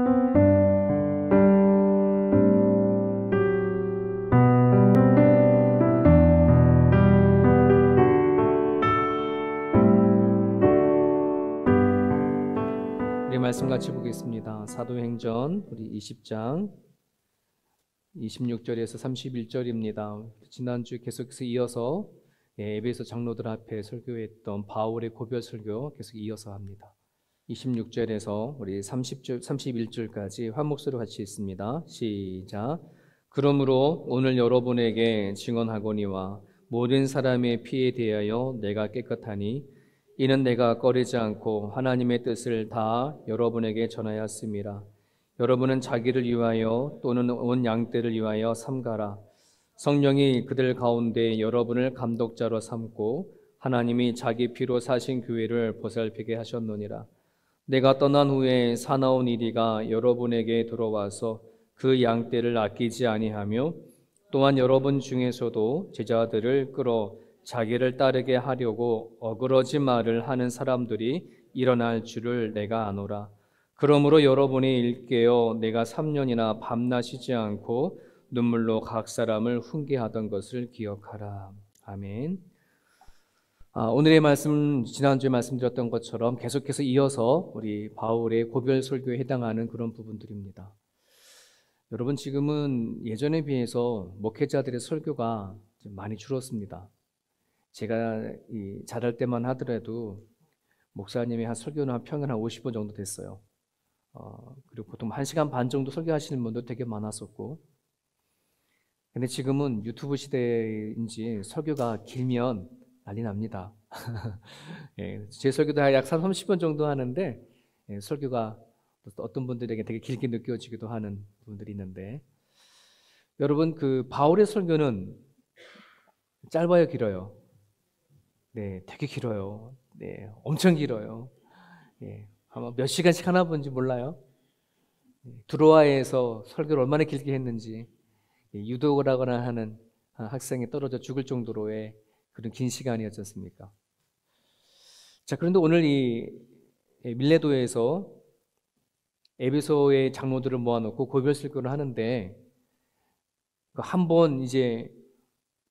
우리 말씀 같이 보겠습니다. 사도행전 우리 20장 26절에서 31절입니다. 지난주 계속해서 이어서 에베소 장로들 앞에 설교했던 바울의 고별 설교 계속 이어서 합니다. 26절에서 우리 30절, 31절까지 한 목소리로 같이 읽습니다. 시작. 그러므로 오늘 여러분에게 증언하거니와 모든 사람의 피에 대하여 내가 깨끗하니 이는 내가 꺼리지 않고 하나님의 뜻을 다 여러분에게 전하였음이라. 여러분은 자기를 위하여 또는 온 양떼를 위하여 삼가라. 성령이 그들 가운데 여러분을 감독자로 삼고 하나님이 자기 피로 사신 교회를 보살피게 하셨느니라. 내가 떠난 후에 사나운 이리가 여러분에게 들어와서 그 양떼를 아끼지 아니하며 또한 여러분 중에서도 제자들을 끌어 자기를 따르게 하려고 어그러진 말을 하는 사람들이 일어날 줄을 내가 아노라. 그러므로 여러분이 일깨어 내가 3년이나 밤낮 쉬지 않고 눈물로 각 사람을 훈계하던 것을 기억하라. 아멘. 오늘의 말씀, 지난주에 말씀드렸던 것처럼 계속해서 이어서 우리 바울의 고별 설교에 해당하는 그런 부분들입니다. 여러분, 지금은 예전에 비해서 목회자들의 설교가 좀 많이 줄었습니다. 제가 자랄 때만 하더라도 목사님이 한 설교는 평균 한 50분 정도 됐어요. 그리고 보통 1시간 반 정도 설교하시는 분도 되게 많았었고, 근데 지금은 유튜브 시대인지 설교가 길면 난리 납니다. 제 설교도 약 30분 정도 하는데 설교가 어떤 분들에게 되게 길게 느껴지기도 하는 분들이 있는데, 여러분, 그 바울의 설교는 짧아요, 길어요? 네, 되게 길어요. 네, 엄청 길어요. 아마 몇 시간씩 하나 본지 몰라요. 드로아에서 설교를 얼마나 길게 했는지, 유도라거나 하는 학생이 떨어져 죽을 정도로의 그런 긴 시간이었지 않습니까? 자, 그런데 오늘 이 밀레도에서 에베소의 장로들을 모아놓고 고별 설교를 하는데, 한 번 이제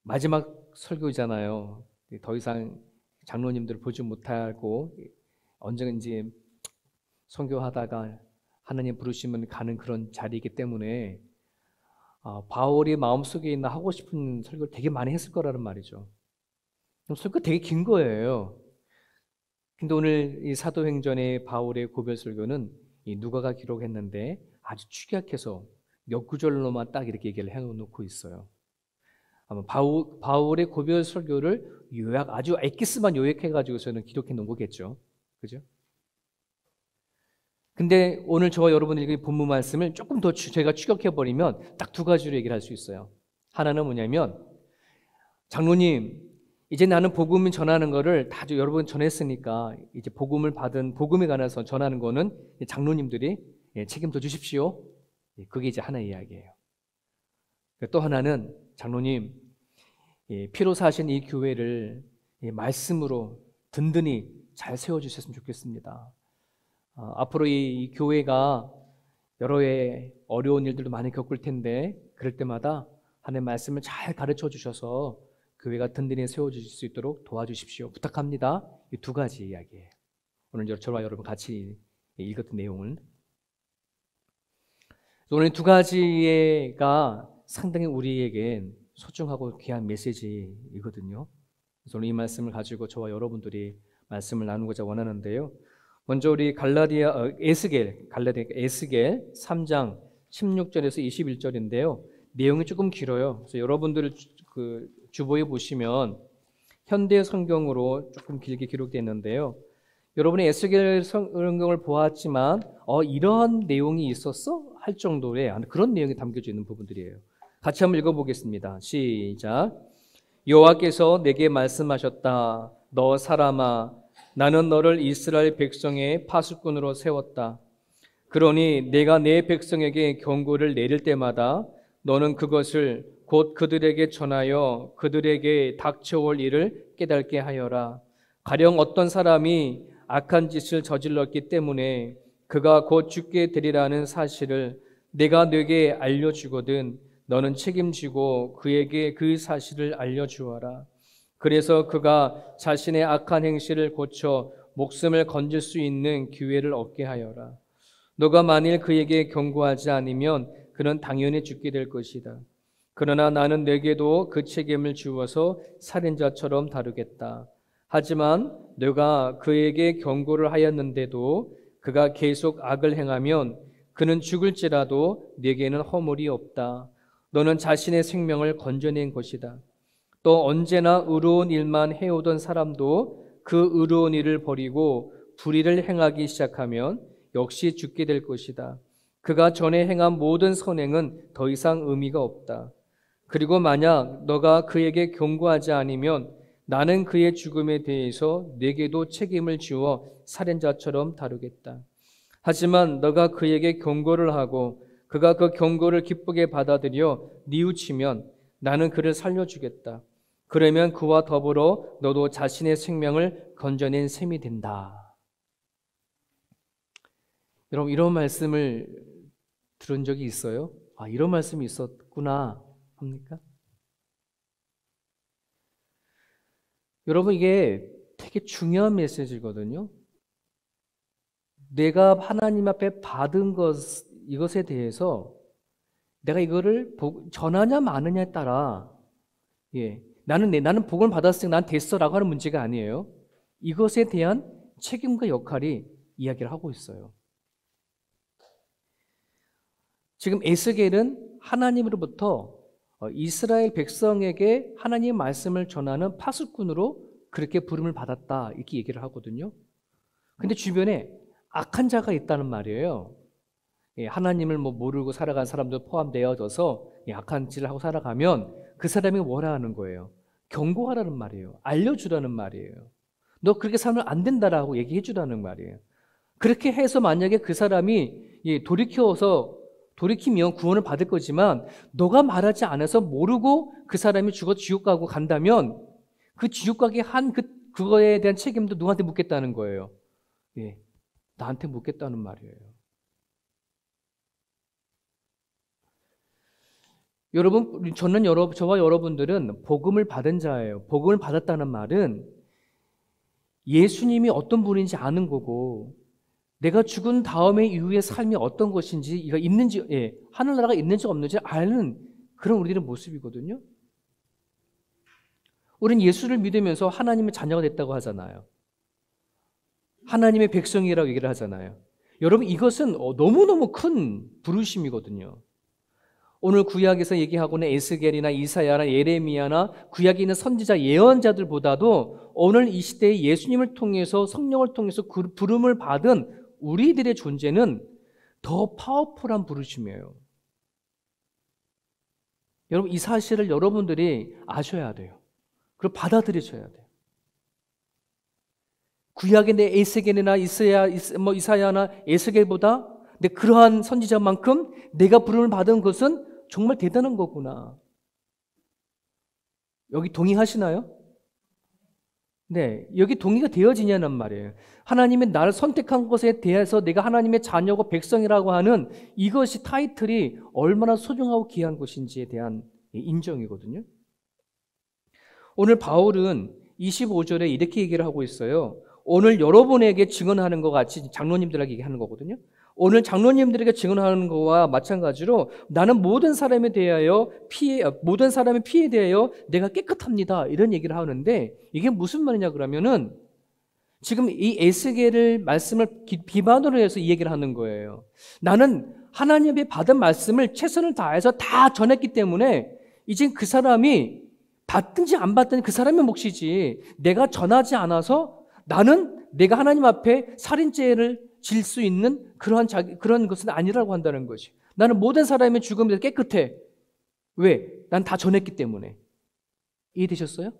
마지막 설교잖아요. 더 이상 장로님들을 보지 못하고 언젠지 선교하다가 하나님 부르시면 가는 그런 자리이기 때문에 바울이 마음속에 있는 하고 싶은 설교를 되게 많이 했을 거라는 말이죠. 설교가 되게 긴 거예요. 근데 오늘 이 사도행전의 바울의 고별 설교는 이 누가가 기록했는데 아주 축약해서 몇 구절로만 딱 이렇게 얘기를 해놓고 있어요. 아마 바울의 고별 설교를 아주 엑기스만 요약해가지고서는 기록해 놓은 거겠죠. 그죠? 근데 오늘 저와 여러분이 읽은 본문 말씀을 조금 더 제가 추격해버리면 딱 두 가지로 얘기를 할 수 있어요. 하나는 뭐냐면, 장로님, 이제 나는 복음을 전하는 거를 다 여러분 전했으니까 이제 복음에 관해서 전하는 거는 장로님들이 책임져 주십시오. 그게 이제 하나의 이야기예요. 또 하나는, 장로님, 피로 사신 이 교회를 말씀으로 든든히 잘 세워주셨으면 좋겠습니다. 앞으로 이 교회가 여러 어려운 일들도 많이 겪을 텐데, 그럴 때마다 하나님의 말씀을 잘 가르쳐 주셔서 교회가 든든히 세워주실 수 있도록 도와주십시오. 부탁합니다. 이 두 가지 이야기예요. 오늘 저와 여러분 같이 읽었던 내용을. 오늘 두 가지가 상당히 우리에겐 소중하고 귀한 메시지이거든요. 그래서 오늘 이 말씀을 가지고 저와 여러분들이 말씀을 나누고자 원하는데요. 먼저 우리 에스겔 3장 16절에서 21절인데요. 내용이 조금 길어요. 그래서 여러분들 그 주보에 보시면 현대 성경으로 조금 길게 기록되어 있는데요. 여러분이 에스겔 성경을 보았지만 이런 내용이 있었어? 할 정도의 그런 내용이 담겨져 있는 부분들이에요. 같이 한번 읽어보겠습니다. 시작. 여호와께서 내게 말씀하셨다. 너 사람아, 나는 너를 이스라엘 백성의 파수꾼으로 세웠다. 그러니 내가 내 백성에게 경고를 내릴 때마다 너는 그것을 곧 그들에게 전하여 그들에게 닥쳐올 일을 깨닫게 하여라. 가령 어떤 사람이 악한 짓을 저질렀기 때문에 그가 곧 죽게 되리라는 사실을 내가 네게 알려주거든 너는 책임지고 그에게 그 사실을 알려주어라. 그래서 그가 자신의 악한 행실을 고쳐 목숨을 건질 수 있는 기회를 얻게 하여라. 너가 만일 그에게 경고하지 않으면 그는 당연히 죽게 될 것이다. 그러나 나는 내게도 그 책임을 주어서 살인자처럼 다루겠다. 하지만 내가 그에게 경고를 하였는데도 그가 계속 악을 행하면 그는 죽을지라도 네게는 허물이 없다. 너는 자신의 생명을 건져낸 것이다. 또 언제나 의로운 일만 해오던 사람도 그 의로운 일을 버리고 불의를 행하기 시작하면 역시 죽게 될 것이다. 그가 전에 행한 모든 선행은 더 이상 의미가 없다. 그리고 만약 너가 그에게 경고하지 않으면 나는 그의 죽음에 대해서 네게도 책임을 지워 살인자처럼 다루겠다. 하지만 너가 그에게 경고를 하고 그가 그 경고를 기쁘게 받아들여 뉘우치면 나는 그를 살려주겠다. 그러면 그와 더불어 너도 자신의 생명을 건져낸 셈이 된다. 여러분, 이런 말씀을 들은 적이 있어요? 아, 이런 말씀이 있었구나 합니까? 여러분, 이게 되게 중요한 메시지거든요. 내가 하나님 앞에 받은 이것에 대해서 내가 이거를 전하냐 마느냐에 따라, 나는 복을 받았으니까 난 됐어라고 하는 문제가 아니에요. 이것에 대한 책임과 역할이 이야기를 하고 있어요. 지금 에스겔은 하나님으로부터 이스라엘 백성에게 하나님의 말씀을 전하는 파수꾼으로 그렇게 부름을 받았다 이렇게 얘기를 하거든요. 근데 주변에 악한 자가 있다는 말이에요. 하나님을 모르고 살아간 사람도 포함되어져서 악한 짓을 하고 살아가면 그 사람이 뭐라 하는 거예요? 경고하라는 말이에요. 알려주라는 말이에요. 너 그렇게 살면 안 된다라고 얘기해 주라는 말이에요. 그렇게 해서 만약에 그 사람이 돌이키면 구원을 받을 거지만 너가 말하지 않아서 모르고 그 사람이 죽어 지옥 가고 간다면 그 지옥 가게 한 그거에 대한 책임도 누구한테 묻겠다는 거예요. 나한테 묻겠다는 말이에요. 여러분, 저와 여러분들은 복음을 받은 자예요. 복음을 받았다는 말은 예수님이 어떤 분인지 아는 거고 내가 죽은 다음에 이후의 삶이 어떤 것인지 이가 있는지 하늘나라가 있는지 없는지 아는 그런 우리들의 모습이거든요. 우리는 예수를 믿으면서 하나님의 자녀가 됐다고 하잖아요. 하나님의 백성이라고 얘기를 하잖아요. 여러분, 이것은 너무너무 큰 부르심이거든요. 오늘 구약에서 얘기하고는 에스겔이나 이사야나 예레미야나 구약에 있는 선지자 예언자들보다도 오늘 이 시대에 예수님을 통해서 성령을 통해서 그 부름을 받은 우리들의 존재는 더 파워풀한 부르심이에요. 여러분, 이 사실을 여러분들이 아셔야 돼요. 그리고 받아들이셔야 돼요. 구약의 내 에스겔이나 이사야나 에스겔보다 근데 그러한 선지자만큼 내가 부름을 받은 것은 정말 대단한 거구나. 여기 동의하시나요? 네, 여기 동의가 되어지냐는 말이에요. 하나님이 나를 선택한 것에 대해서 내가 하나님의 자녀고 백성이라고 하는 이것이 타이틀이 얼마나 소중하고 귀한 것인지에 대한 인정이거든요. 오늘 바울은 25절에 이렇게 얘기를 하고 있어요. 오늘 여러분에게 증언하는 것 같이 장로님들에게 얘기하는 거거든요. 오늘 장로님들에게 증언하는 것과 마찬가지로 나는 모든 사람에 대하여 모든 사람의 피에 대하여 내가 깨끗합니다. 이런 얘기를 하는데 이게 무슨 말이냐 그러면은 지금 이 에스겔을 말씀을 기반으로 해서 이 얘기를 하는 거예요. 나는 하나님의 받은 말씀을 최선을 다해서 다 전했기 때문에 이제 그 사람이 받든지 안 받든지 그 사람의 몫이지 내가 전하지 않아서 나는 내가 하나님 앞에 살인죄를 질 수 있는 그런 것은 아니라고 한다는 것이. 나는 모든 사람의 죽음에 대해서 깨끗해. 왜? 난 다 전했기 때문에. 이해되셨어요?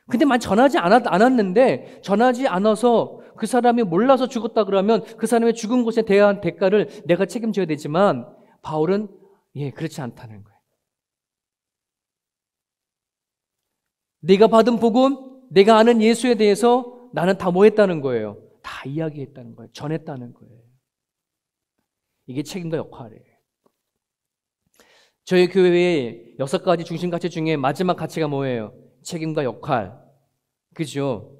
근데 만 전하지 않았는데 전하지 않아서 그 사람이 몰라서 죽었다 그러면 그 사람의 죽은 것에 대한 대가를 내가 책임져야 되지만 바울은 그렇지 않다는 거예요. 내가 받은 복음, 내가 아는 예수에 대해서 나는 다 뭐 했다는 거예요? 다 이야기했다는 거예요. 전했다는 거예요. 이게 책임과 역할이에요. 저희 교회의 6가지 중심 가치 중에 마지막 가치가 뭐예요? 책임과 역할. 그죠?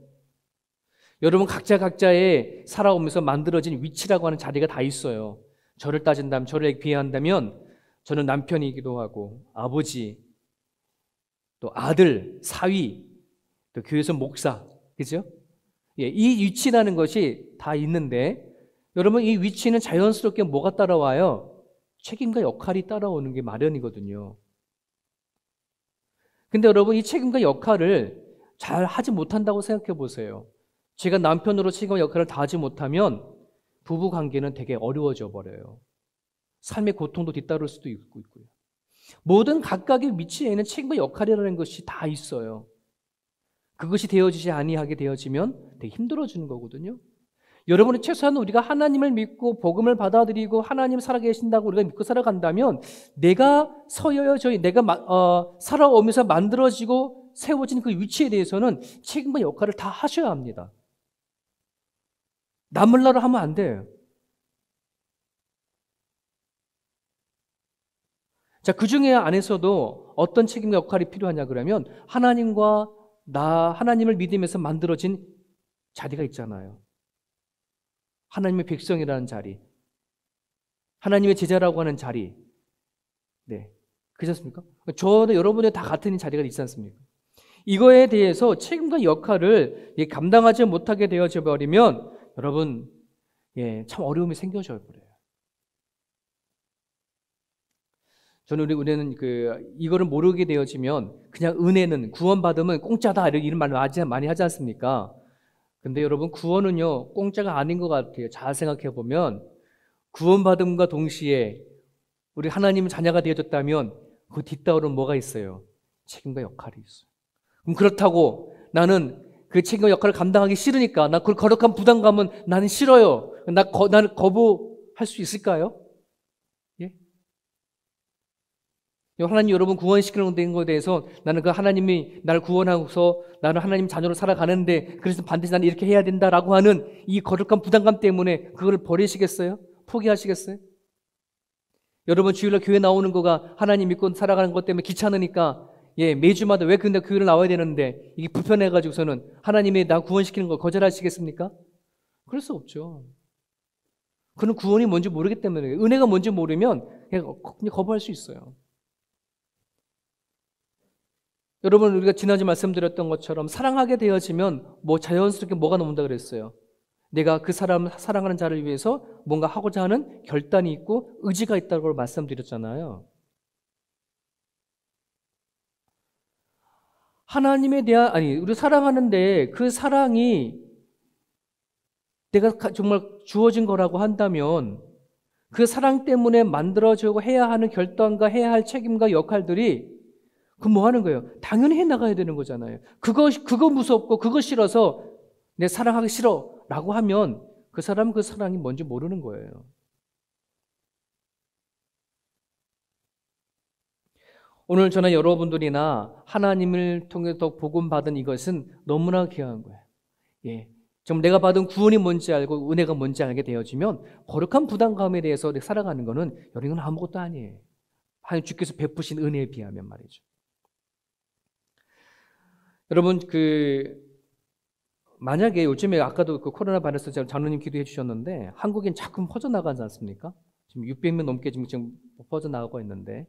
여러분 각자의 살아오면서 만들어진 위치라고 하는 자리가 다 있어요. 저를 따진다면, 저를 비하한다면 저는 남편이기도 하고 아버지, 또 아들, 사위, 또 교회에서 목사. 그죠? 예, 이 위치라는 것이 다 있는데 여러분 이 위치는 자연스럽게 뭐가 따라와요? 책임과 역할이 따라오는 게 마련이거든요. 근데 여러분 이 책임과 역할을 잘 하지 못한다고 생각해 보세요. 제가 남편으로 책임과 역할을 다 하지 못하면 부부 관계는 되게 어려워져 버려요. 삶의 고통도 뒤따를 수도 있고요. 모든 각각의 위치에는 책임과 역할이라는 것이 다 있어요. 그것이 되어지지 아니하게 되어지면 되게 힘들어지는 거거든요. 여러분은 최소한 우리가 하나님을 믿고 복음을 받아들이고 하나님 살아계신다고 우리가 믿고 살아간다면 내가 살아오면서 만들어지고 세워진 그 위치에 대해서는 책임과 역할을 다 하셔야 합니다. 남을나로 하면 안 돼요. 자, 그 중에 안에서도 어떤 책임과 역할이 필요하냐 그러면 하나님을 믿으면서 만들어진 자리가 있잖아요. 하나님의 백성이라는 자리, 하나님의 제자라고 하는 자리, 네, 그렇지 않습니까? 저도 여러분의 다 같은 자리가 있지 않습니까? 이거에 대해서 책임과 역할을 감당하지 못하게 되어져 버리면 여러분, 참 어려움이 생겨져 버려요. 저는 우리는 이거를 모르게 되어지면 그냥 은혜는 구원받으면 공짜다 이런 말 많이 하지 않습니까? 근데 여러분 구원은요 공짜가 아닌 것 같아요. 잘 생각해 보면 구원받음과 동시에 우리 하나님 자녀가 되어졌다면 그 뒷따오는 뭐가 있어요? 책임과 역할이 있어요. 그럼 그렇다고 나는 그 책임과 역할을 감당하기 싫으니까 나 그 거룩한 부담감은 나는 싫어요. 나는 거부할 수 있을까요? 예? 하나님 여러분 구원시키는 것에 대해서 나는 그 하나님이 나를 구원하고서 나는 하나님 자녀로 살아가는데 그래서 반드시 나는 이렇게 해야 된다라고 하는 이 거룩한 부담감 때문에 그걸 버리시겠어요? 포기하시겠어요? 여러분 주일날 교회 나오는 거가 하나님 믿고 살아가는 것 때문에 귀찮으니까 매주마다 왜 근데 교회를 나와야 되는데 이게 불편해가지고서는 하나님이 나 구원시키는 걸 거절하시겠습니까? 그럴 수 없죠. 그는 구원이 뭔지 모르기 때문에 은혜가 뭔지 모르면 그냥 거부할 수 있어요. 여러분 우리가 지난주 말씀드렸던 것처럼 사랑하게 되어지면 자연스럽게 뭐가 나온다 그랬어요. 내가 그 사람을 사랑하는 자를 위해서 뭔가 하고자 하는 결단이 있고 의지가 있다고 말씀드렸잖아요. 하나님에 대한 우리 사랑하는데 그 사랑이 내가 정말 주어진 거라고 한다면 그 사랑 때문에 만들어지고 해야 하는 결단과 해야 할 책임과 역할들이 그럼 뭐 하는 거예요? 당연히 해 나가야 되는 거잖아요. 그거 무섭고 그거 싫어서 내 사랑하기 싫어라고 하면 그 사람은 그 사랑이 뭔지 모르는 거예요. 오늘 저는 여러분들이나 하나님을 통해서 복음 받은 이것은 너무나 귀한 거예요. 좀 내가 받은 구원이 뭔지 알고 은혜가 뭔지 알게 되어지면 거룩한 부담감에 대해서 살아가는 거는 여러분 아무것도 아니에요. 하나님 주께서 베푸신 은혜에 비하면 말이죠. 여러분 만약에 요즘에 아까도 코로나 바이러스 장로님 기도해 주셨는데 한국엔 자꾸 퍼져나가지 않습니까? 지금 600명 넘게 지금 퍼져나가고 있는데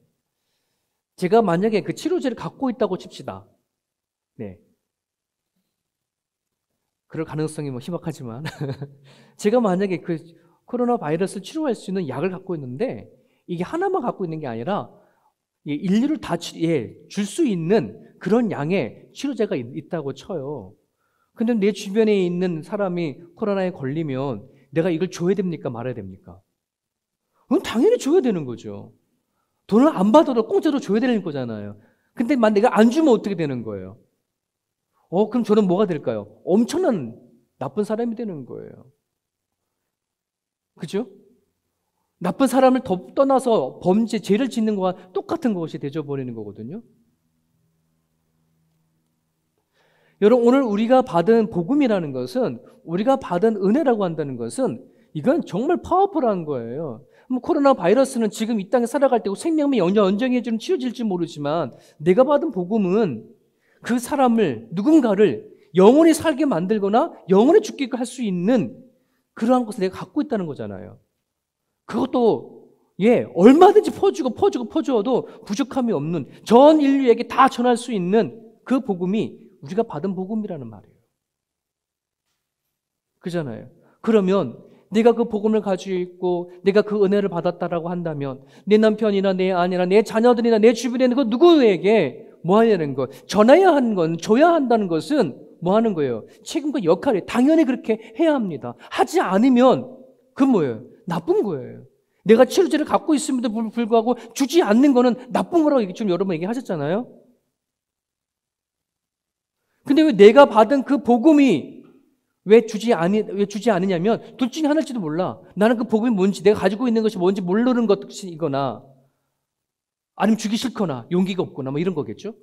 제가 만약에 그 치료제를 갖고 있다고 칩시다. 네. 그럴 가능성이 희박하지만 제가 만약에 그 코로나 바이러스를 치료할 수 있는 약을 갖고 있는데 이게 하나만 갖고 있는 게 아니라 인류를 다 줄 수 있는 그런 양의 치료제가 있다고 쳐요. 근데 내 주변에 있는 사람이 코로나에 걸리면 내가 이걸 줘야 됩니까? 말아야 됩니까? 그럼 당연히 줘야 되는 거죠. 돈을 안 받아도 공짜로 줘야 되는 거잖아요. 근데 내가 안 주면 어떻게 되는 거예요? 그럼 저는 뭐가 될까요? 엄청난 나쁜 사람이 되는 거예요. 그죠? 나쁜 사람을 떠나서 죄를 짓는 거와 똑같은 것이 되어버리는 거거든요. 여러분, 오늘 우리가 받은 복음이라는 것은, 우리가 받은 은혜라고 한다는 것은 이건 정말 파워풀한 거예요. 뭐 코로나 바이러스는 지금 이 땅에 살아갈 때고 생명이 연정해주는 치유질지 모르지만, 내가 받은 복음은 그 사람을, 누군가를 영원히 살게 만들거나 영원히 죽게 할 수 있는 그러한 것을 내가 갖고 있다는 거잖아요. 그것도 얼마든지 퍼주어도 부족함이 없는, 전 인류에게 다 전할 수 있는 그 복음이 우리가 받은 복음이라는 말이에요. 그잖아요. 그러면 내가 그 복음을 가지고 있고 내가 그 은혜를 받았다라고 한다면 내 남편이나 내 아내나 내 자녀들이나 내 주변에 있는 그 누구에게 뭐 하냐는 것, 전해야 하는 건, 줘야 한다는 것은 뭐 하는 거예요? 책임과 역할이 당연히 그렇게 해야 합니다. 하지 않으면 그건 뭐예요? 나쁜 거예요. 내가 치료제를 갖고 있음에도 불구하고 주지 않는 거는 나쁜 거라고 좀 여러분 얘기하셨잖아요. 근데 왜 내가 받은 그 복음이 왜 주지 않으냐면 둘 중에 하나일지도 몰라. 나는 그 복음이 뭔지, 내가 가지고 있는 것이 뭔지 모르는 것이거나 아니면 주기 싫거나 용기가 없거나 뭐 이런 거겠죠.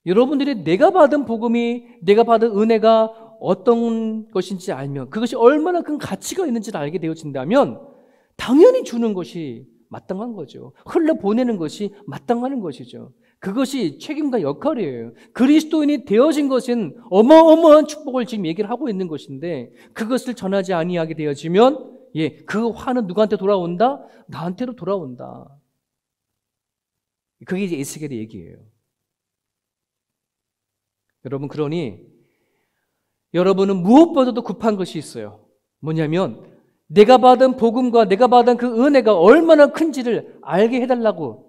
여러분들이 내가 받은 복음이, 내가 받은 은혜가 어떤 것인지 알면, 그것이 얼마나 큰 가치가 있는지를 알게 되어진다면 당연히 주는 것이 마땅한 거죠. 흘려보내는 것이 마땅한 것이죠. 그것이 책임과 역할이에요. 그리스도인이 되어진 것은 어마어마한 축복을 지금 얘기를 하고 있는 것인데, 그것을 전하지 아니하게 되어지면 그 화는 누구한테 돌아온다? 나한테로 돌아온다. 그게 이제 에스겔의 얘기예요. 여러분, 그러니 여러분은 무엇보다도 급한 것이 있어요. 뭐냐면 내가 받은 복음과 내가 받은 그 은혜가 얼마나 큰지를 알게 해달라고,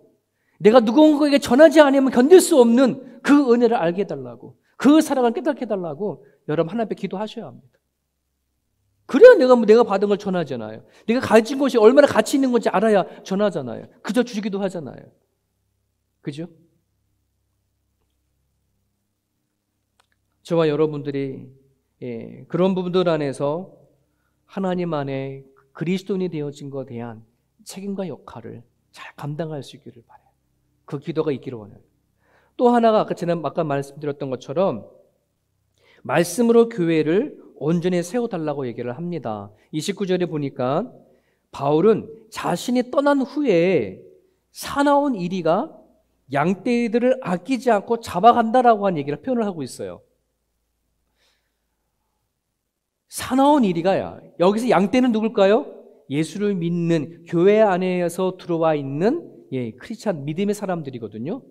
내가 누군가에게 전하지 않으면 견딜 수 없는 그 은혜를 알게 해달라고, 그 사랑을 깨닫게 해달라고 여러분 하나님 앞에 기도하셔야 합니다. 그래야 내가 받은 걸 전하잖아요. 내가 가진 것이 얼마나 가치 있는 건지 알아야 전하잖아요. 그저 주기도 하잖아요. 그죠? 저와 여러분들이 그런 부분들 안에서 하나님 안에 그리스도인이 되어진 것에 대한 책임과 역할을 잘 감당할 수 있기를 바라요. 그 기도가 있기를 원해요. 또 하나가 아까 말씀드렸던 것처럼 말씀으로 교회를 온전히 세워달라고 얘기를 합니다. 29절에 보니까 바울은 자신이 떠난 후에 사나운 이리가 양떼들을 아끼지 않고 잡아간다라고 한 얘기를 표현을 하고 있어요. 사나운 이리가야, 여기서 양떼는 누굴까요? 예수를 믿는 교회 안에서 들어와 있는 크리스찬 믿음의 사람들이거든요.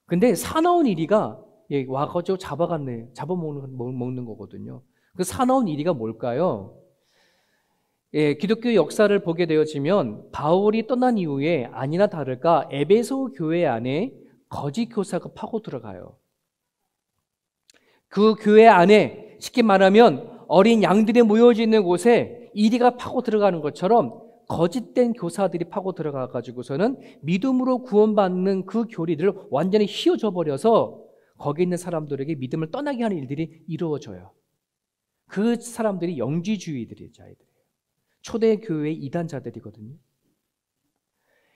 근데 사나운 이리가 와가지고 잡아먹는 거거든요. 그 사나운 이리가 뭘까요? 기독교 역사를 보게 되어지면 바울이 떠난 이후에 아니나 다를까 에베소 교회 안에 거짓 교사가 파고 들어가요. 그 교회 안에 쉽게 말하면 어린 양들이 모여져 있는 곳에 이리가 파고 들어가는 것처럼 거짓된 교사들이 파고 들어가 가지고서는 믿음으로 구원받는 그 교리를 완전히 휘어져 버려서 거기 있는 사람들에게 믿음을 떠나게 하는 일들이 이루어져요. 그 사람들이 영지주의들이에요. 초대 교회의 이단자들이거든요.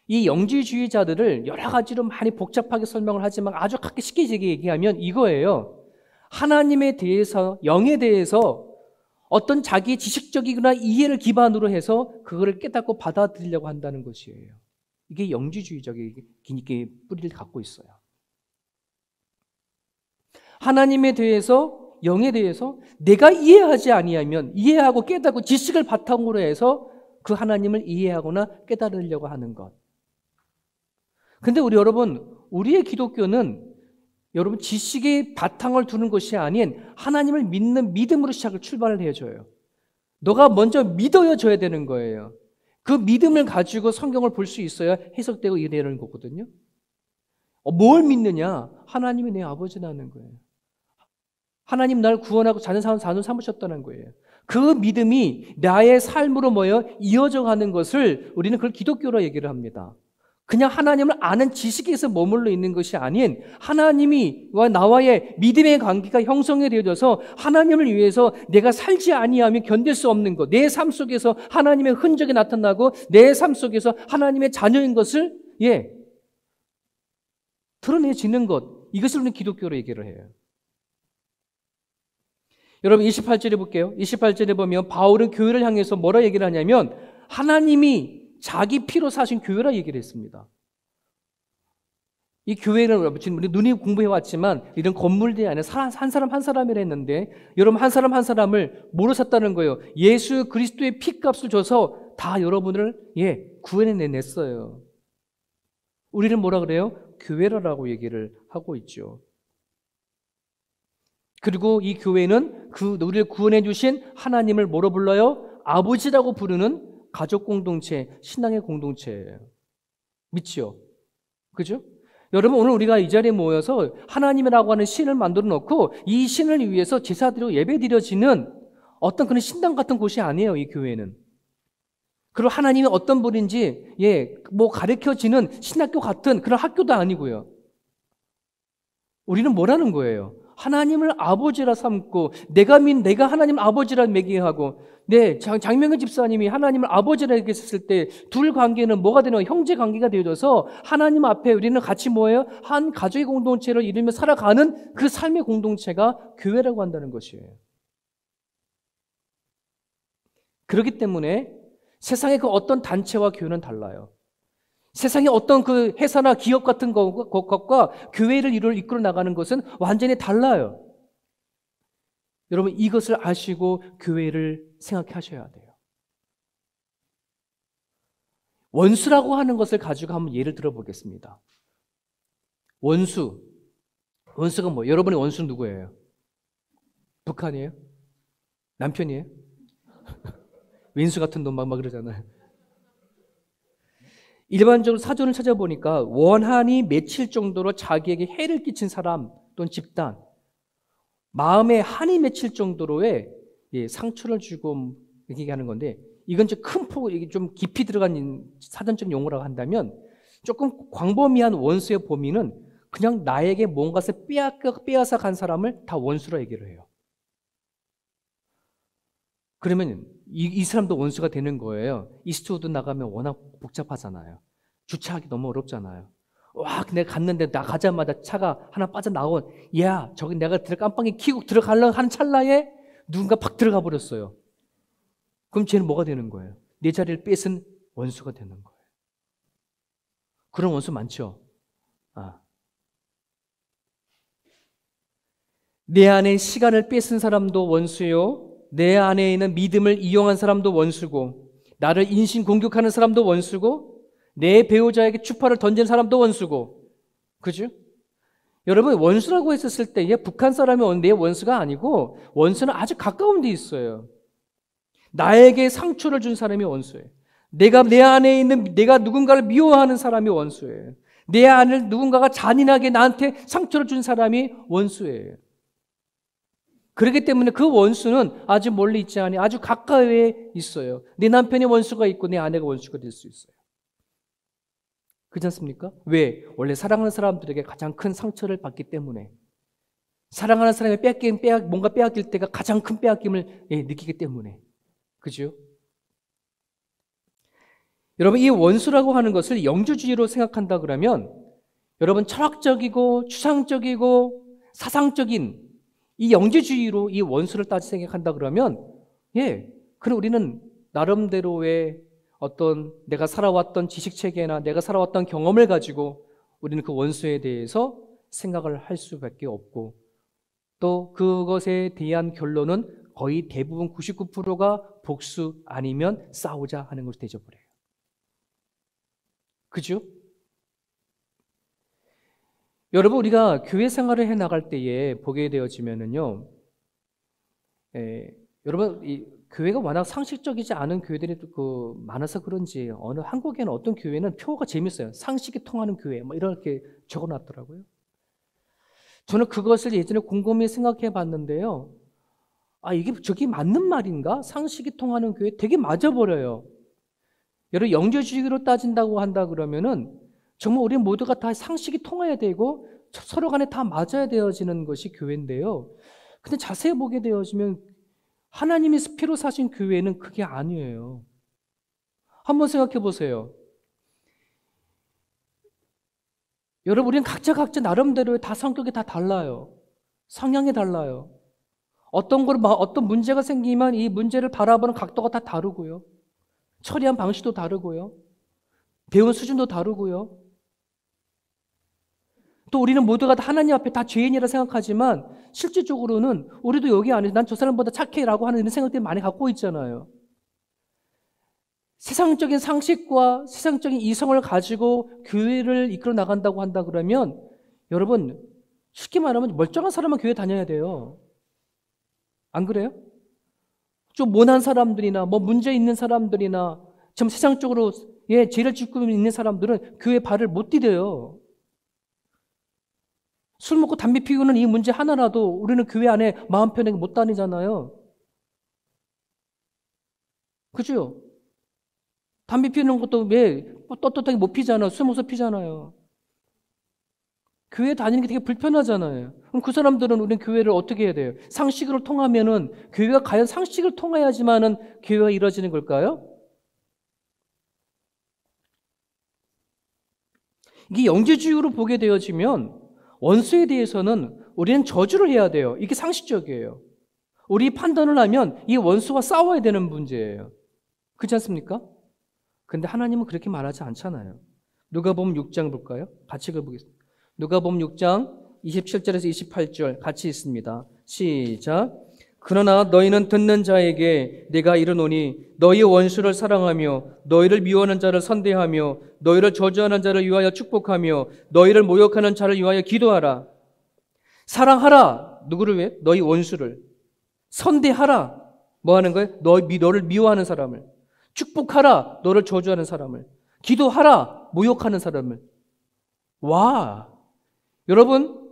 이 영지주의자들을 여러 가지로 많이 복잡하게 설명을 하지만 아주 쉽게 얘기하면 이거예요. 하나님에 대해서, 영에 대해서 어떤 자기의 지식적이거나 이해를 기반으로 해서 그거를 깨닫고 받아들이려고 한다는 것이에요. 이게 영지주의적인 뿌리를 갖고 있어요. 하나님에 대해서, 영에 대해서 내가 이해하지 아니하면 이해하고 깨닫고 지식을 바탕으로 해서 그 하나님을 이해하거나 깨달으려고 하는 것. 근데 우리의 기독교는 여러분 지식의 바탕을 두는 것이 아닌 하나님을 믿는 믿음으로 출발을 해줘요. 너가 먼저 믿어줘야 되는 거예요. 그 믿음을 가지고 성경을 볼 수 있어야 해석되고 이해되는 거거든요. 뭘 믿느냐? 하나님이 내 아버지라는 거예요. 하나님 날 구원하고 자녀 삼으셨다는 거예요. 그 믿음이 나의 삶으로 이어져 가는 것을 우리는 그걸 기독교로 얘기를 합니다. 그냥 하나님을 아는 지식에서 머물러 있는 것이 아닌 하나님이와 나와의 믿음의 관계가 형성이 되어져서 하나님을 위해서 내가 살지 아니하면 견딜 수 없는 것, 내 삶 속에서 하나님의 흔적이 나타나고 내 삶 속에서 하나님의 자녀인 것을 드러내지는 것, 이것을 우리는 기독교로 얘기를 해요. 여러분 28절에 볼게요. 28절에 보면 바울은 교회를 향해서 뭐라 얘기를 하냐면 하나님이 자기 피로 사신 교회라 얘기를 했습니다. 이 교회는 지금 우리 눈이 공부해왔지만 이런 건물들이 아니라 한 사람 한 사람이라 했는데 여러분 한 사람 한 사람을 뭐로 샀다는 거예요? 예수 그리스도의 피값을 줘서 다 여러분을 구해냈어요. 우리는 뭐라 그래요? 교회라고 얘기를 하고 있죠. 그리고 이 교회는 우리를 구원해 주신 하나님을 뭐로 불러요? 아버지라고 부르는 가족 공동체, 신앙의 공동체예요. 믿지요? 그죠? 여러분 오늘 우리가 이 자리에 모여서 하나님이라고 하는 신을 만들어 놓고 이 신을 위해서 제사드리고 예배드려지는 어떤 그런 신당 같은 곳이 아니에요. 이 교회는. 그리고 하나님이 어떤 분인지 가르쳐지는 신학교 같은 그런 학교도 아니고요. 우리는 뭐라는 거예요? 하나님을 아버지라 삼고 내가 하나님 아버지라 매기하고 장명현 집사님이 하나님을 아버지라 얘기했을 때 둘 관계는 뭐가 되는 거예요? 형제 관계가 되어져서 하나님 앞에 우리는 같이 뭐예요? 한 가족의 공동체를 이루며 살아가는 그 삶의 공동체가 교회라고 한다는 것이에요. 그렇기 때문에 세상의 그 어떤 단체와 교회는 달라요. 세상의 어떤 그 회사나 기업 같은 것과 교회를 이끌어 나가는 것은 완전히 달라요. 여러분 이것을 아시고 교회를 생각하셔야 돼요. 원수라고 하는 것을 가지고 한번 예를 들어보겠습니다. 원수가 뭐예요? 여러분의 원수는 누구예요? 북한이에요? 남편이에요? 왼수 같은 놈 막 그러잖아요. 일반적으로 사전을 찾아보니까 원한이 맺힐 정도로 자기에게 해를 끼친 사람 또는 집단, 마음에 한이 맺힐 정도로의 상처를 주고 얘기하는 건데 이건 이게 좀 깊이 들어간 사전적 용어라고 한다면 조금 광범위한 원수의 범위는 그냥 나에게 뭔가를 빼앗아 간 사람을 다 원수로 얘기를 해요. 그러면 이 사람도 원수가 되는 거예요. 이스트우드 나가면 워낙 복잡하잖아요. 주차하기 너무 어렵잖아요. 내가 갔는데 나가자마자 차가 하나 빠져나온 저기 내가 깜빡이 켜고 들어가려고 하는 찰나에 누군가 팍 들어가 버렸어요. 그럼 쟤는 뭐가 되는 거예요? 내 자리를 뺏은 원수가 되는 거예요. 그런 원수 많죠? 내 안에 시간을 뺏은 사람도 원수요. 내 안에 있는 믿음을 이용한 사람도 원수고 나를 인신 공격하는 사람도 원수고 내 배우자에게 추파를 던진 사람도 원수고 그죠? 여러분 원수라고 했었을 때 북한 사람이 내 원수가 아니고 원수는 아주 가까운 데 있어요. 나에게 상처를 준 사람이 원수예요. 내 안에 있는 내가 누군가를 미워하는 사람이 원수예요. 내 안을 누군가가 잔인하게 나한테 상처를 준 사람이 원수예요. 그렇기 때문에 그 원수는 아주 멀리 있지 않아요. 아주 가까이에 있어요. 내 남편이 원수가 있고 내 아내가 원수가 될 수 있어요. 그렇지 않습니까? 왜? 원래 사랑하는 사람들에게 가장 큰 상처를 받기 때문에 사랑하는 사람이 뭔가 빼앗길 때가 가장 큰 빼앗김을 느끼기 때문에 그죠? 여러분 이 원수라고 하는 것을 영주주의로 생각한다 그러면 여러분 철학적이고 추상적이고 사상적인 이 영지주의로 이 원수를 따지 생각한다 그러면 그럼 우리는 나름대로의 어떤 내가 살아왔던 지식체계나 내가 살아왔던 경험을 가지고 우리는 그 원수에 대해서 생각을 할 수밖에 없고 또 그것에 대한 결론은 거의 대부분 99%가 복수 아니면 싸우자 하는 것이 되어버려요. 그죠? 여러분 우리가 교회 생활을 해나갈 때에 보게 되어지면은요 여러분 이 교회가 워낙 상식적이지 않은 교회들이 많아서 그런지 한국에는 어떤 교회는 표가 재밌어요. 상식이 통하는 교회 이렇게 적어놨더라고요. 저는 그것을 예전에 곰곰이 생각해 봤는데요. 저게 맞는 말인가? 상식이 통하는 교회 되게 맞아버려요. 여러분 영재주의로 따진다고 한다 그러면은 정말 우리 모두가 다 상식이 통해야 되고 서로 간에 다 맞아야 되어지는 것이 교회인데요. 근데 자세히 보게 되어지면 하나님이 피로 사신 교회는 그게 아니에요. 한번 생각해 보세요. 여러분, 우리는 각자 나름대로 다 성격이 다 달라요. 성향이 달라요. 어떤 문제가 생기면 이 문제를 바라보는 각도가 다 다르고요. 처리한 방식도 다르고요. 배운 수준도 다르고요. 또 우리는 모두가 다 하나님 앞에 다 죄인이라 생각하지만 실질적으로는 우리도 여기 안에 난 저 사람보다 착해라고 하는 이런 생각들을 많이 갖고 있잖아요. 세상적인 상식과 세상적인 이성을 가지고 교회를 이끌어 나간다고 한다 그러면 여러분 쉽게 말하면 멀쩡한 사람만 교회 다녀야 돼요. 안 그래요? 좀 모난 사람들이나 뭐 문제 있는 사람들이나 좀 세상적으로 죄를 짓고 있는 사람들은 교회 발을 못 디뎌요. 술 먹고 담배 피우는 이 문제 하나라도 우리는 교회 안에 마음 편하게 못 다니잖아요. 그죠? 담배 피우는 것도 왜 떳떳하게 못 피잖아요. 술 먹어서 피잖아요. 교회 다니는 게 되게 불편하잖아요. 그럼 그 사람들은 우리는 교회를 어떻게 해야 돼요? 상식으로 통하면은 교회가 과연 상식을 통해야지만은 교회가 이루어지는 걸까요? 이게 영지주의로 보게 되어지면 원수에 대해서는 우리는 저주를 해야 돼요. 이게 상식적이에요. 우리 판단을 하면 이 원수와 싸워야 되는 문제예요. 그렇지 않습니까? 근데 하나님은 그렇게 말하지 않잖아요. 누가복음 6장 볼까요? 같이 읽어보겠습니다. 누가복음 6장 27절에서 28절 같이 읽습니다. 시작. 그러나 너희는 듣는 자에게 내가 이르노니 너희 원수를 사랑하며 너희를 미워하는 자를 선대하며 너희를 저주하는 자를 위하여 축복하며 너희를 모욕하는 자를 위하여 기도하라. 사랑하라. 누구를 위해? 너희 원수를. 선대하라. 뭐 하는 거예요? 너를 미워하는 사람을. 축복하라. 너를 저주하는 사람을. 기도하라. 모욕하는 사람을. 와. 여러분,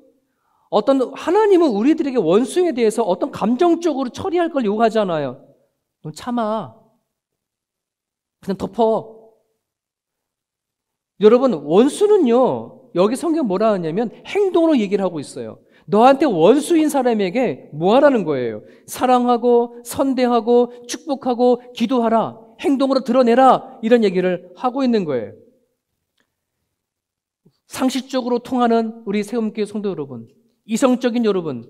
하나님은 우리들에게 원수에 대해서 어떤 감정적으로 처리할 걸 요구하잖아요. 넌 참아. 그냥 덮어. 여러분, 원수는요, 여기 성경 뭐라 하냐면 행동으로 얘기를 하고 있어요. 너한테 원수인 사람에게 뭐 하라는 거예요? 사랑하고, 선대하고, 축복하고, 기도하라. 행동으로 드러내라. 이런 얘기를 하고 있는 거예요. 상식적으로 통하는 우리 세움교회 성도 여러분, 이성적인 여러분,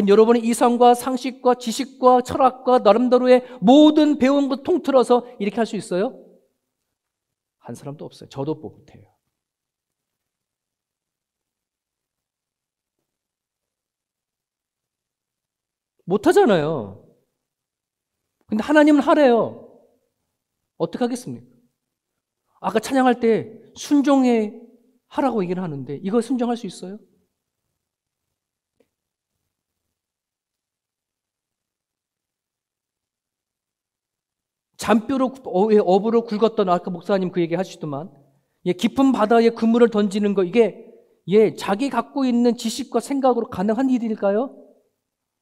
여러분의 이성과 상식과 지식과 철학과 나름대로의 모든 배운 것 통틀어서 이렇게 할 수 있어요? 한 사람도 없어요. 저도 못해요. 못하잖아요. 근데 하나님은 하래요. 어떻게 하겠습니까? 아까 찬양할 때 순종해 하라고 얘기를 하는데 이거 순종할 수 있어요? 잔뼈로 어부로 굵었던 아까 목사님 그 얘기 하시더만 깊은 바다에 그물을 던지는 거 이게 자기 갖고 있는 지식과 생각으로 가능한 일일까요?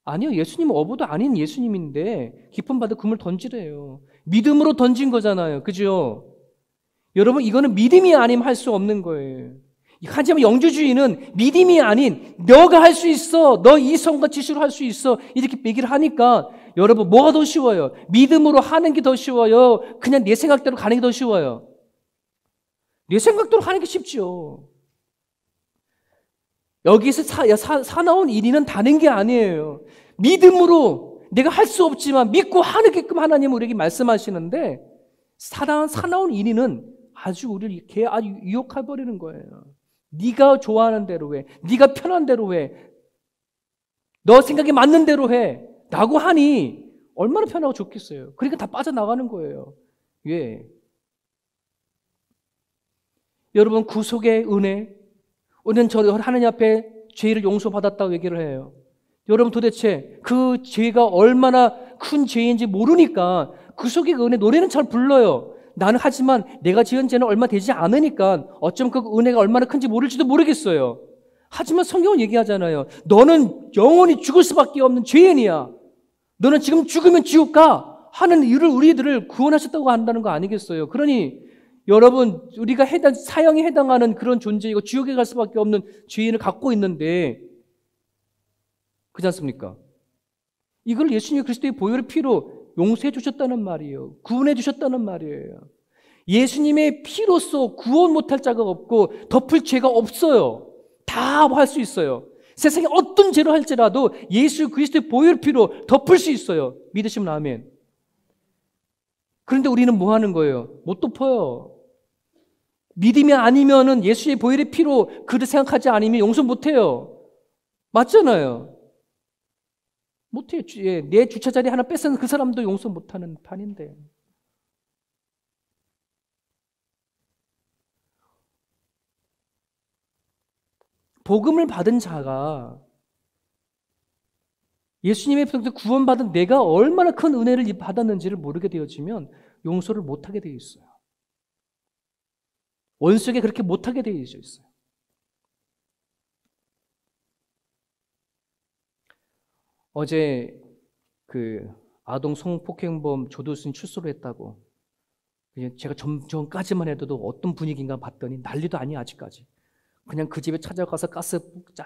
아니요. 예수님은 어부도 아닌 예수님인데 깊은 바다에 그물 던지래요. 믿음으로 던진 거잖아요. 그죠? 여러분 이거는 믿음이 아니면 할 수 없는 거예요. 하지만 영주주의는 믿음이 아닌 너가 할 수 있어. 너 이성과 지식으로 할 수 있어. 이렇게 얘기를 하니까 여러분 뭐가 더 쉬워요? 믿음으로 하는 게 더 쉬워요? 그냥 내 생각대로 가는 게 더 쉬워요? 내 생각대로 하는 게 쉽죠. 여기서 사나운 일이는 다른 게 아니에요. 믿음으로 내가 할 수 없지만 믿고 하게끔 하나님은 우리에게 말씀하시는데 사나운 일이는 아주 우리를 이렇게 아주 유혹해버리는 거예요. 네가 좋아하는 대로 해. 네가 편한 대로 해. 너 생각에 맞는 대로 해. 라고 하니 얼마나 편하고 좋겠어요. 그러니까 다 빠져나가는 거예요. 왜? 여러분 구속의 은혜 우리는 하나님 앞에 죄를 용서받았다고 얘기를 해요. 여러분 도대체 그 죄가 얼마나 큰 죄인지 모르니까 구속의 은혜 노래는 잘 불러요. 나는 하지만 내가 지은 죄는 얼마 되지 않으니까 어쩌면 그 은혜가 얼마나 큰지 모를지도 모르겠어요. 하지만 성경은 얘기하잖아요. 너는 영원히 죽을 수밖에 없는 죄인이야. 너는 지금 죽으면 지옥 가 하는 일을 우리들을 구원하셨다고 한다는 거 아니겠어요? 그러니 여러분 우리가 사형에 해당하는 그런 존재이고 지옥에 갈 수밖에 없는 죄인을 갖고 있는데 그렇지 않습니까? 이걸 예수님 그리스도의 보혈의 피로 용서해 주셨다는 말이에요. 구원해 주셨다는 말이에요. 예수님의 피로써 구원 못할 자가 없고 덮을 죄가 없어요. 다 할 수 있어요. 세상에 어떤 죄를 할지라도 예수 그리스도의 보혈 피로 덮을 수 있어요. 믿으시면 아멘. 그런데 우리는 뭐 하는 거예요? 못 덮어요. 믿음이 아니면은 예수의 보혈의 피로 그를 생각하지 않으면 용서 못 해요. 맞잖아요. 못 해요. 내 주차 자리 하나 뺏은 그 사람도 용서 못 하는 판인데. 복음을 받은 자가 예수님의 피로 구원받은 내가 얼마나 큰 은혜를 받았는지를 모르게 되어지면 용서를 못하게 되어 있어요. 원수에게 그렇게 못하게 되어 있어요. 어제 그 아동 성폭행범 조두순 출소를 했다고 제가 전까지만 해도 어떤 분위기인가 봤더니 난리도 아니야 아직까지. 그냥 그 집에 찾아가서 가스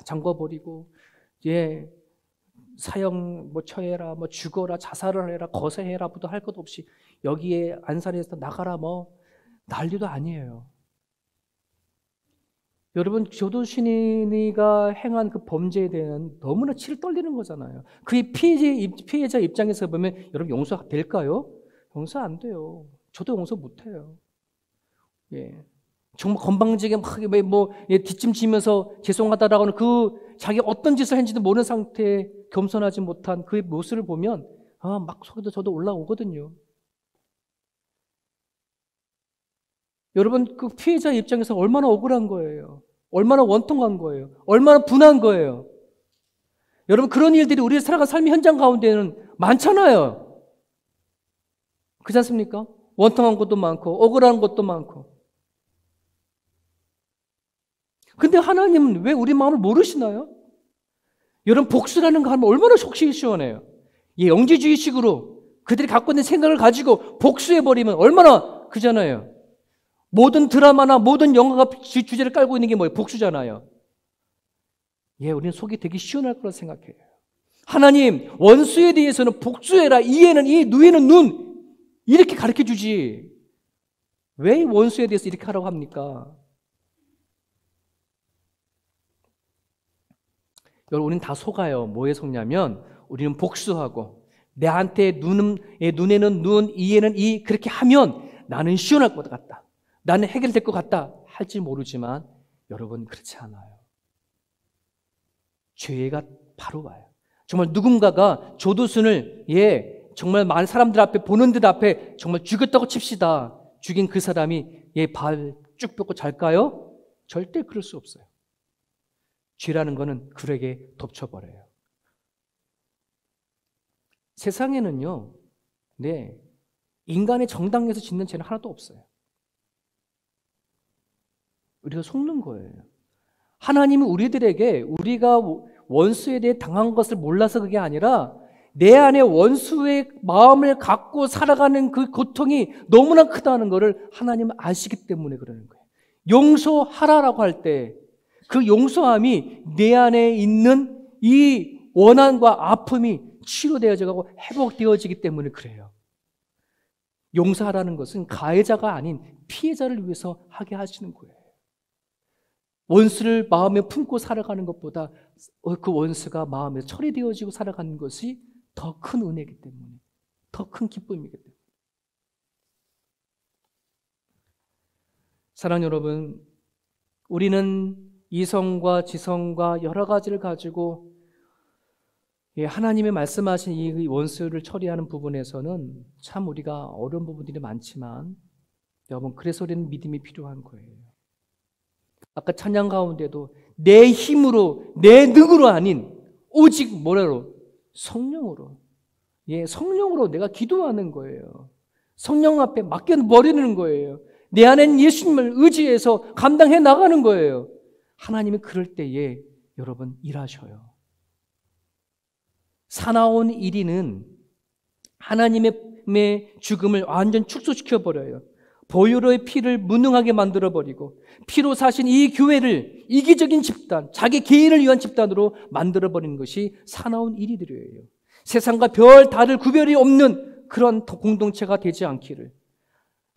잠궈버리고 사형 처해라 죽어라 자살을 해라 거세해라부터 할 것 없이 여기에 안산에서 나가라 난리도 아니에요. 여러분 조두순이가 행한 그 범죄에 대한 너무나 치를 떨리는 거잖아요. 그의 피해자 입장에서 보면 여러분 용서될까요? 용서 안 돼요. 저도 용서 못해요. 정말 건방지게 뒷짐지면서 죄송하다라고 하는 그 자기 어떤 짓을 했는지도 모르는 상태에 겸손하지 못한 그의 모습을 보면 막 속에도 저도 올라오거든요. 여러분 그 피해자 입장에서 얼마나 억울한 거예요. 얼마나 원통한 거예요. 얼마나 분한 거예요. 여러분 그런 일들이 우리의 살아간 삶의 현장 가운데는 많잖아요. 그렇지 않습니까? 원통한 것도 많고 억울한 것도 많고. 근데 하나님은 왜 우리 마음을 모르시나요? 여러분 복수라는 거 하면 얼마나 속시 시원해요. 영지주의식으로 그들이 갖고 있는 생각을 가지고 복수해버리면 얼마나 그잖아요. 모든 드라마나 모든 영화가 주제를 깔고 있는 게 뭐예요? 복수잖아요. 우리는 속이 되게 시원할 거라 생각해요. 하나님 원수에 대해서는 복수해라. 이에는 이, 누에는 눈 이렇게 가르쳐주지. 왜 원수에 대해서 이렇게 하라고 합니까? 여러분 우리는 다 속아요. 뭐에 속냐면 우리는 복수하고 내한테 눈에는 눈, 이에는 이 그렇게 하면 나는 시원할 것 같다. 나는 해결될 것 같다 할지 모르지만 여러분 그렇지 않아요. 죄가 바로 와요. 정말 누군가가 조두순을 정말 많은 사람들 앞에 보는 들 앞에 정말 죽였다고 칩시다. 죽인 그 사람이 발 쭉 뻗고 잘까요? 절대 그럴 수 없어요. 죄라는 거는 그에게 덮쳐버려요. 세상에는요, 인간의 정당에서 짓는 죄는 하나도 없어요. 우리가 속는 거예요. 하나님은 우리들에게 우리가 원수에 대해 당한 것을 몰라서 그게 아니라 내 안에 원수의 마음을 갖고 살아가는 그 고통이 너무나 크다는 것을 하나님은 아시기 때문에 그러는 거예요. 용서하라라고 할 때 그 용서함이 내 안에 있는 이 원한과 아픔이 치료되어져 가고 회복되어지기 때문에 그래요. 용서하라는 것은 가해자가 아닌 피해자를 위해서 하게 하시는 거예요. 원수를 마음에 품고 살아가는 것보다 그 원수가 마음에 처리되어지고 살아가는 것이 더 큰 은혜이기 때문에, 더 큰 기쁨이기 때문에. 사랑하는 여러분, 우리는 이성과 지성과 여러 가지를 가지고 하나님의 말씀하신 이 원수를 처리하는 부분에서는 참 우리가 어려운 부분들이 많지만 여러분 그래서 우리는 믿음이 필요한 거예요. 아까 찬양 가운데도 내 힘으로 내 능으로 아닌 오직 성령으로 성령으로 내가 기도하는 거예요. 성령 앞에 맡겨버리는 거예요. 내 안엔 예수님을 의지해서 감당해 나가는 거예요. 하나님이 그럴 때에 여러분 일하셔요. 사나운 1인은 하나님의 죽음을 완전 축소시켜버려요. 보혈의 피를 무능하게 만들어버리고 피로 사신 이 교회를 이기적인 집단, 자기 개인을 위한 집단으로 만들어버리는 것이 사나운 1인들이에요. 세상과 별 다를 구별이 없는 그런 공동체가 되지 않기를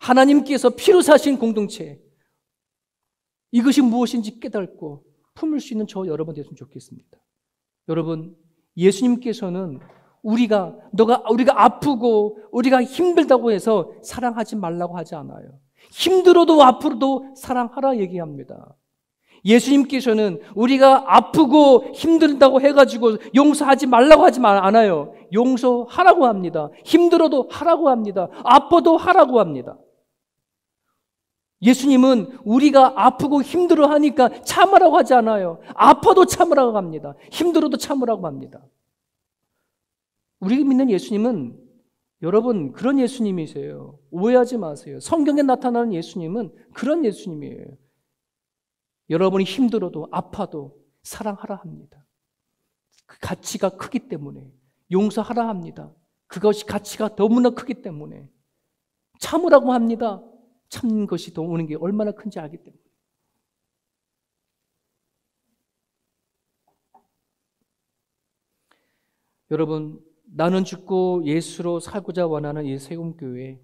하나님께서 피로 사신 공동체, 이것이 무엇인지 깨닫고 품을 수 있는 저 여러분 되었으면 좋겠습니다. 여러분, 예수님께서는 우리가 아프고 우리가 힘들다고 해서 사랑하지 말라고 하지 않아요. 힘들어도 앞으로도 사랑하라 얘기합니다. 예수님께서는 우리가 아프고 힘들다고 해가지고 용서하지 말라고 하지 않아요. 용서하라고 합니다. 힘들어도 하라고 합니다. 아파도 하라고 합니다. 예수님은 우리가 아프고 힘들어 하니까 참으라고 하지 않아요. 아파도 참으라고 합니다. 힘들어도 참으라고 합니다. 우리가 믿는 예수님은 여러분 그런 예수님이세요. 오해하지 마세요. 성경에 나타나는 예수님은 그런 예수님이에요. 여러분이 힘들어도 아파도 사랑하라 합니다. 그 가치가 크기 때문에 용서하라 합니다. 그것이 가치가 너무나 크기 때문에 참으라고 합니다. 참는 것이 더 오는 게 얼마나 큰지 알기 때문에. 여러분, 나는 죽고 예수로 살고자 원하는 이 세움교회,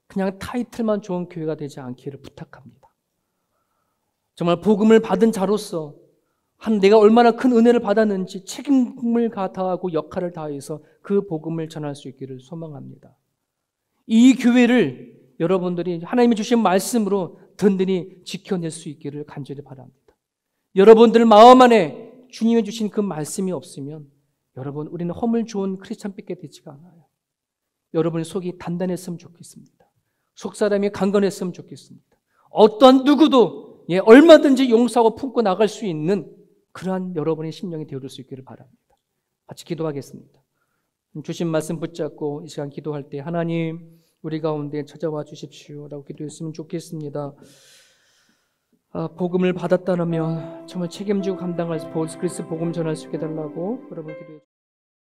그냥 타이틀만 좋은 교회가 되지 않기를 부탁합니다. 정말 복음을 받은 자로서 내가 얼마나 큰 은혜를 받았는지 책임을 다하고 역할을 다해서 그 복음을 전할 수 있기를 소망합니다. 이 교회를 여러분들이 하나님이 주신 말씀으로 든든히 지켜낼 수 있기를 간절히 바랍니다. 여러분들 마음 안에 주님이 주신 그 말씀이 없으면 여러분, 우리는 허물 좋은 크리스찬밖에 되지가 않아요. 여러분의 속이 단단했으면 좋겠습니다. 속사람이 강건했으면 좋겠습니다. 어떤 누구도 얼마든지 용서하고 품고 나갈 수 있는 그러한 여러분의 심령이 되어줄 수 있기를 바랍니다. 같이 기도하겠습니다. 주신 말씀 붙잡고 이 시간 기도할 때 하나님, 우리 가운데 찾아와 주십시오 라고 기도했으면 좋겠습니다. 복음을 받았다면 정말 책임지고 감당할 그리스도 복음 전할 수 있게 해달라고 여러분 기도해 주십시오.